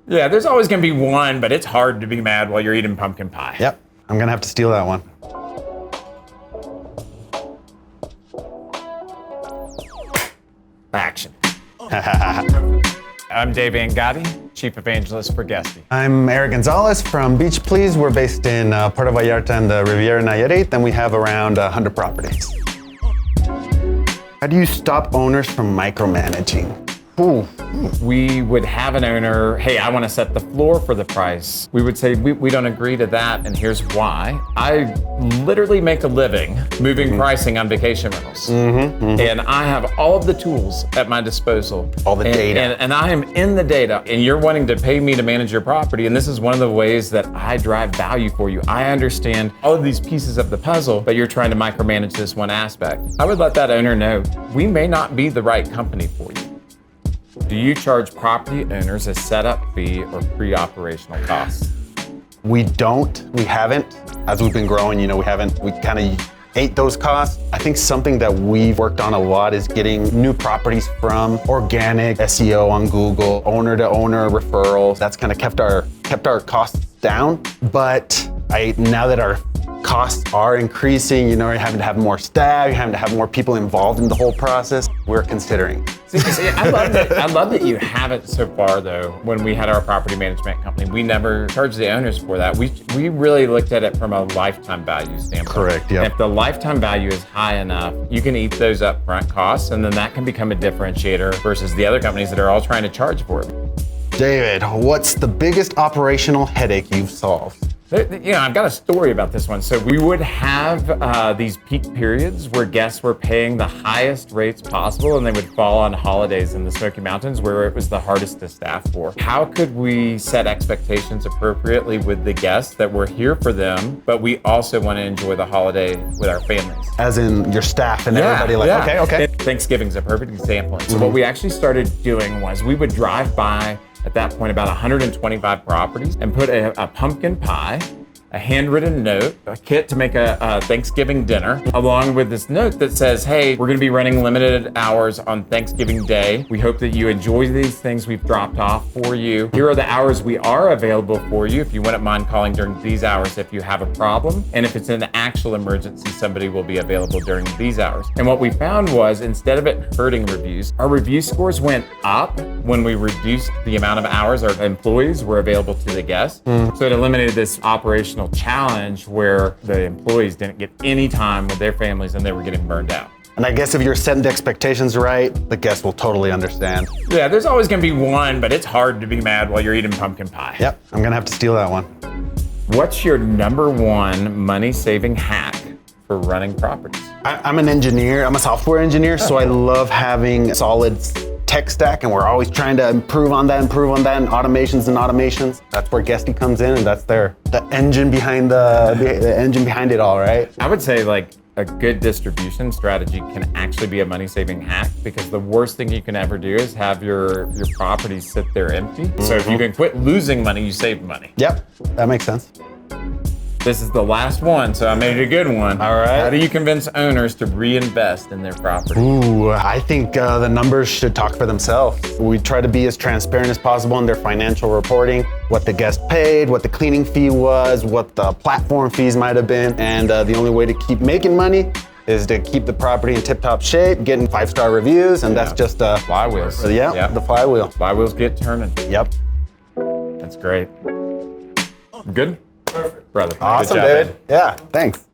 Yeah, there's always going to be one, but it's hard to be mad while you're eating pumpkin pie. Yep, I'm going to have to steal that one. Action. I'm Dave Angotti, Chief Evangelist for Guesty. I'm Eric Gonzalez from Beach Please. We're based in Puerto Vallarta and the Riviera Nayarit, and we have around 100 properties. How do you stop owners from micromanaging? Ooh. We would have an owner, hey, I want to set the floor for the price. We would say, we don't agree to that, and here's why. I literally make a living moving pricing on vacation rentals. And I have all of the tools at my disposal. All the data. And I am in the data, and you're wanting to pay me to manage your property, and this is one of the ways that I drive value for you. I understand all of these pieces of the puzzle, but you're trying to micromanage this one aspect. I would let that owner know, we may not be the right company for you. Do you charge property owners a setup fee or pre-operational costs? We don't, we haven't. As we've been growing, we kind of ate those costs. I think something that we've worked on a lot is getting new properties from organic SEO on Google, owner to owner referrals. That's kind of kept our costs down. But now that our costs are increasing, you're having to have more staff, you're having to have more people involved in the whole process, we're considering. See, I love that you haven't so far, though. When we had our property management company, we never charged the owners for that. We really looked at it from a lifetime value standpoint. Correct, yeah. If the lifetime value is high enough, you can eat those upfront costs, and then that can become a differentiator versus the other companies that are all trying to charge for it. David, what's the biggest operational headache you've solved? I've got a story about this one. So we would have these peak periods where guests were paying the highest rates possible, and they would fall on holidays in the Smoky Mountains where it was the hardest to staff for. How could we set expectations appropriately with the guests that we're here for them, but we also want to enjoy the holiday with our families? As in your staff and everybody okay. Thanksgiving's a perfect example. So what we actually started doing was we would drive by at that point about 125 properties and put a pumpkin pie, a handwritten note, a kit to make a Thanksgiving dinner, along with this note that says, hey, we're gonna be running limited hours on Thanksgiving Day. We hope that you enjoy these things we've dropped off for you. Here are the hours we are available for you if you wouldn't mind calling during these hours if you have a problem. And if it's an actual emergency, somebody will be available during these hours. And what we found was, instead of it hurting reviews, our review scores went up when we reduced the amount of hours our employees were available to the guests. So it eliminated this operational challenge where the employees didn't get any time with their families and they were getting burned out. And I guess if you're setting the expectations right, the guests will totally understand. Yeah, there's always gonna be one, but it's hard to be mad while you're eating pumpkin pie. Yep, I'm gonna have to steal that one. What's your number one money-saving hack for running properties? I'm an engineer, I'm a software engineer, so I love having solid tech stack, and we're always trying to improve on that, and automations. That's where Guesty comes in, and that's the engine behind the engine behind it all, right? I would say a good distribution strategy can actually be a money-saving hack, because the worst thing you can ever do is have your properties sit there empty. So if you can quit losing money, you save money. Yep, that makes sense. This is the last one, so I made it a good one. All right. How do you convince owners to reinvest in their property? Ooh, I think the numbers should talk for themselves. We try to be as transparent as possible in their financial reporting, what the guest paid, what the cleaning fee was, what the platform fees might have been. And the only way to keep making money is to keep the property in tip-top shape, getting 5-star reviews, and that's just flywheels. The flywheel. Flywheels get turning. Yep. That's great. Good? Perfect. Brother. Awesome, good job, David. Yeah, thanks.